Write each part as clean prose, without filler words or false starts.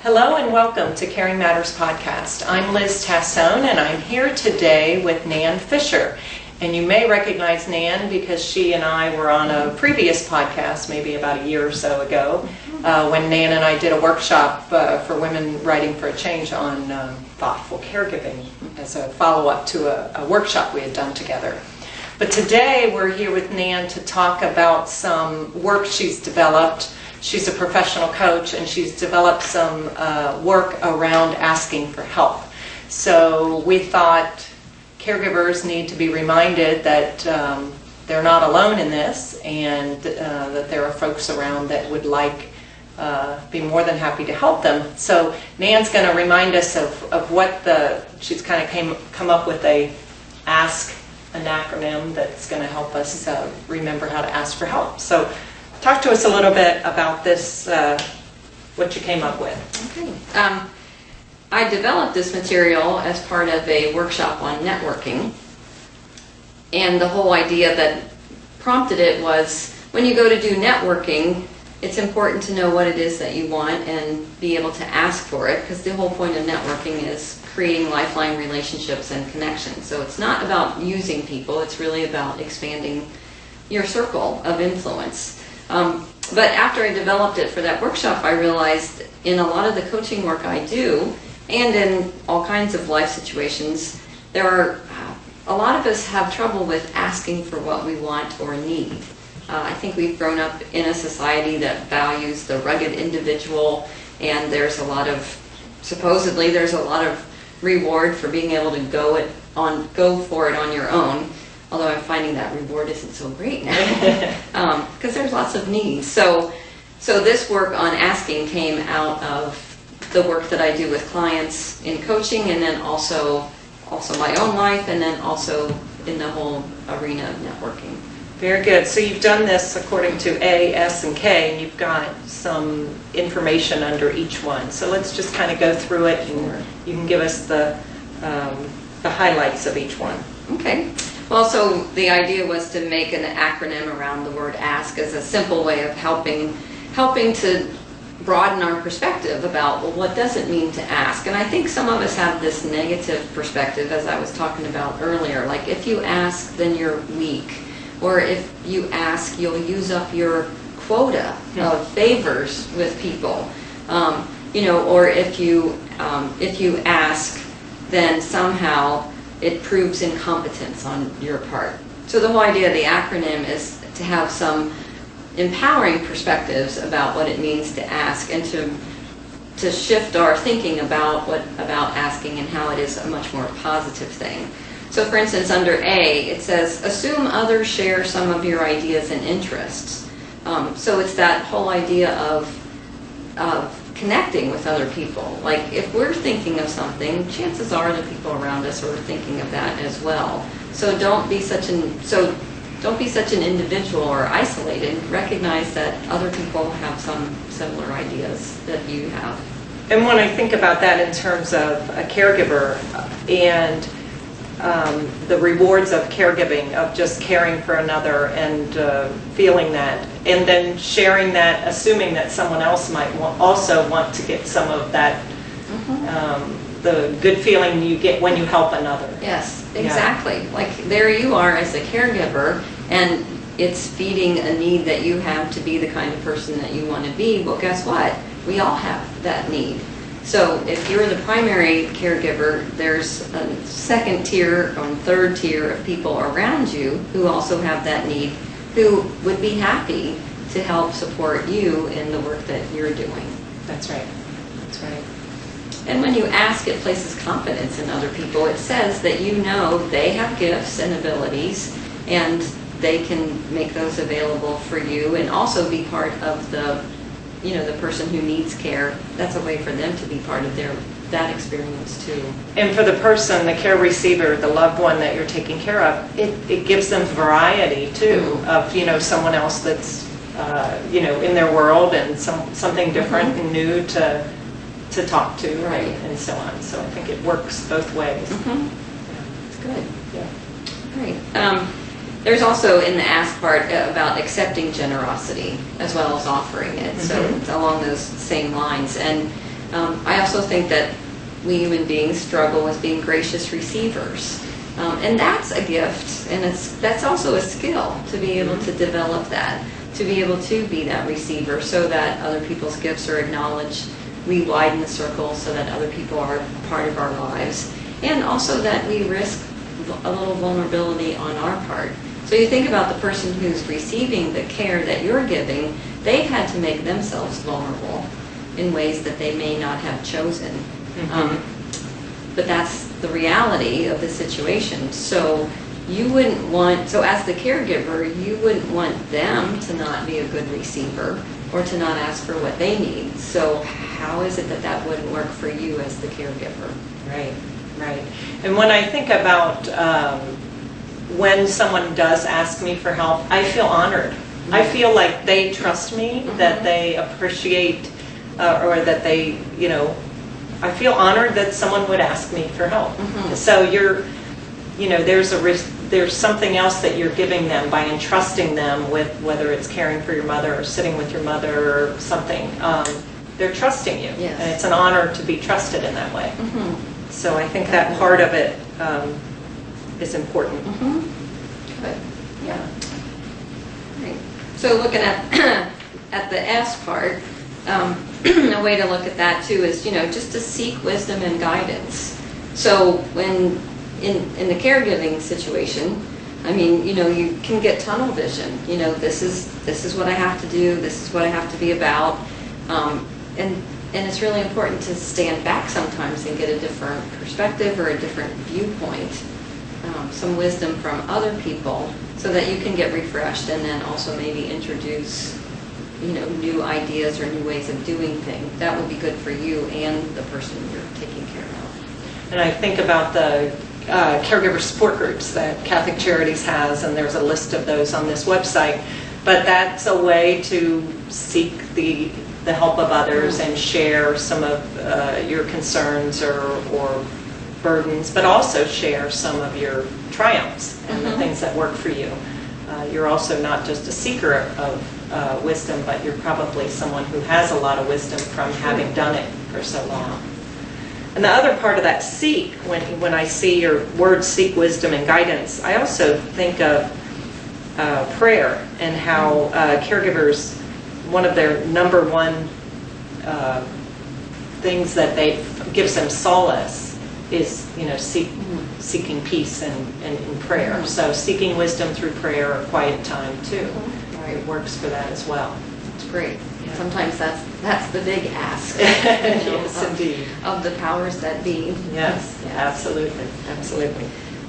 Hello and welcome to Caring Matters Podcast. I'm Liz Tassone and I'm here today with Nan Fischer. And you may recognize Nan because she and I were on a previous podcast maybe about a year or so ago when Nan and I did a workshop for women writing for a change on thoughtful caregiving as a follow-up to a workshop we had done together. But today we're here with Nan to talk about some work she's developed. She's a professional coach and she's developed some work around asking for help. So we thought caregivers need to be reminded that they're not alone in this and that there are folks around that would be more than happy to help them. So Nan's going to remind us of what she's kind of come up with an acronym that's going to help us remember how to ask for help. So talk to us a little bit about this, what you came up with. Okay. I developed this material as part of a workshop on networking. And the whole idea that prompted it was when you go to do networking, it's important to know what it is that you want and be able to ask for it, because the whole point of networking is creating lifeline relationships and connections. So it's not about using people, it's really about expanding your circle of influence. But after I developed it for that workshop, I realized in a lot of the coaching work I do, and in all kinds of life situations, there are a lot of us have trouble with asking for what we want or need. I think we've grown up in a society that values the rugged individual, and supposedly there's a lot of reward for being able to go for it on your own. Although I'm finding that reward isn't so great now, because there's lots of needs. So this work on asking came out of the work that I do with clients in coaching, and then also my own life, and then also in the whole arena of networking. Very good. So you've done this according to A, S, and K, and you've got some information under each one. So let's just kind of go through it, and you can give us the highlights of each one. Okay. Well, so the idea was to make an acronym around the word ask as a simple way of helping to broaden our perspective about, well, what does it mean to ask? And I think some of us have this negative perspective, as I was talking about earlier, like if you ask, then you're weak. Or if you ask, you'll use up your quota of favors with people. Or if you ask, then somehow it proves incompetence on your part. So the whole idea of the acronym is to have some empowering perspectives about what it means to ask, and to shift our thinking about asking and how it is a much more positive thing. So for instance, under A, it says, assume others share some of your ideas and interests. So it's that whole idea of connecting with other people. Like if we're thinking of something, chances are the people around us are thinking of that as well. So don't be such an individual or isolated. Recognize that other people have some similar ideas that you have. And when I think about that in terms of a caregiver and the rewards of caregiving, of just caring for another and feeling that, and then sharing that, assuming that someone else might also want to get some of that, the good feeling you get when you help another. Yes, exactly. Yeah. Like there you are as a caregiver, and it's feeding a need that you have to be the kind of person that you want to be. Well, guess what? We all have that need. So if you're the primary caregiver, there's a second tier or third tier of people around you who also have that need, who would be happy to help support you in the work that you're doing. That's right. That's right. And when you ask, it places confidence in other people. It says that you know they have gifts and abilities, and they can make those available for you, and also be part of the person who needs care. That's a way for them to be part of that experience too. And for the person, the care receiver, the loved one that you're taking care of, it gives them variety too, of someone else that's in their world, and something different and new to talk to, right, and so on. So I think it works both ways. Yeah. It's good. Yeah. Great. There's also in the ask part about accepting generosity as well as offering it. So it's along those same lines. And I also think that we human beings struggle with being gracious receivers. And that's a gift, and that's also a skill to be able to develop that, to be able to be that receiver so that other people's gifts are acknowledged. We widen the circle so that other people are part of our lives, and also that we risk a little vulnerability on our part. So you think about the person who's receiving the care that you're giving, they've had to make themselves vulnerable in ways that they may not have chosen. But that's the reality of the situation. So so as the caregiver, you wouldn't want them to not be a good receiver or to not ask for what they need. So how is it that that wouldn't work for you as the caregiver? Right. And when I think about when someone does ask me for help, I feel honored. I feel like they trust me, that they appreciate, or that they, I feel honored that someone would ask me for help. So there's something else that you're giving them by entrusting them with, whether it's caring for your mother or sitting with your mother or something. They're trusting you, Yes. and it's an honor to be trusted in that way. So I think that part of it is important. Good. Yeah. Right. So looking at at the S part, a way to look at that too is, just to seek wisdom and guidance. So when in the caregiving situation, I mean, you can get tunnel vision. This is what I have to do. This is what I have to be about. And it's really important to stand back sometimes and get a different perspective or a different viewpoint, some wisdom from other people, so that you can get refreshed and then also maybe introduce new ideas or new ways of doing things. That would be good for you and the person you're taking care of. And I think about the caregiver support groups that Catholic Charities has, and there's a list of those on this website. But that's a way to seek the help of others and share some of your concerns or burdens, but also share some of your triumphs and the things that work for you. You're also not just a seeker of wisdom, but you're probably someone who has a lot of wisdom from having done it for so long. And the other part of that seek, when I see your words seek wisdom and guidance, I also think of prayer and how caregivers, one of their number one things that gives them solace is seeking peace and in prayer. So seeking wisdom through prayer or quiet time too. It works for that as well. It's great. Yeah. Sometimes that's the big ask. Yes, indeed. Of the powers that be. Yes, absolutely.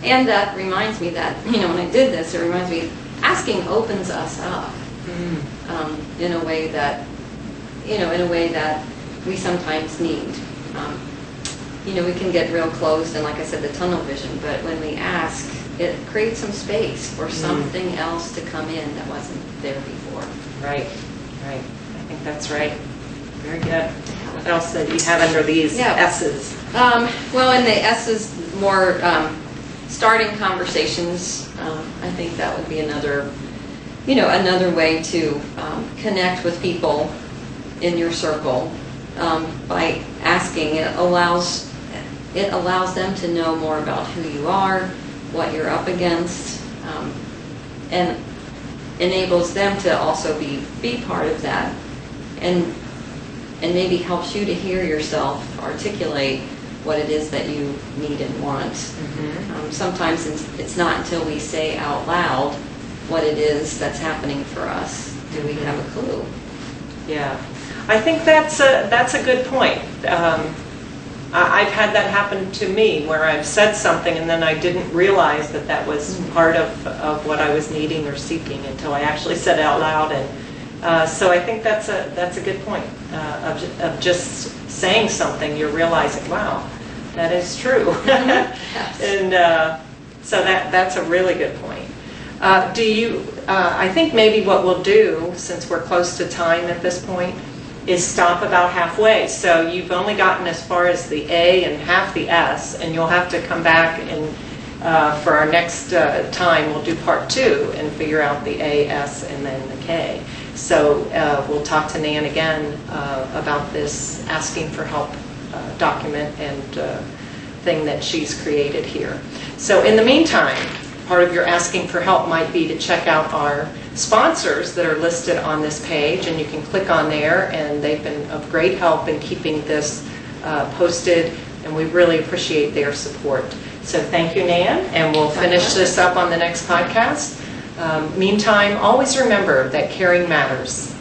And that reminds me that, when I did this, it reminds me, asking opens us up in a way that, we sometimes need. We can get real closed and, like I said, the tunnel vision, but when we ask, it creates some space for something else to come in that wasn't there before. Right. I think that's right. Very good. What else that you have under these S's? Well, in the S's, more starting conversations. I think that would be another way to connect with people in your circle by asking. It allows them to know more about who you are, what you're up against, and enables them to also be part of that, and maybe helps you to hear yourself articulate what it is that you need and want. Sometimes it's not until we say out loud what it is that's happening for us do we have a clue. Yeah, I think that's a good point. I've had that happen to me where I've said something and then I didn't realize that was part of what I was needing or seeking until I actually said it out loud. And so I think that's a good point of just saying something. You're realizing, wow, that is true. Yes. And so that's a really good point. I think maybe what we'll do, since we're close to time at this point, is stop about halfway. So you've only gotten as far as the A and half the S, and you'll have to come back and for our next time we'll do part 2 and figure out the A, S, and then the K. So we'll talk to Nan again about this asking for help document and thing that she's created here. So in the meantime, part of your asking for help might be to check out our sponsors that are listed on this page, and you can click on there, and they've been of great help in keeping this posted, and we really appreciate their support. So thank you, Nan, and we'll finish this up on the next podcast. Meantime, always remember that caring matters.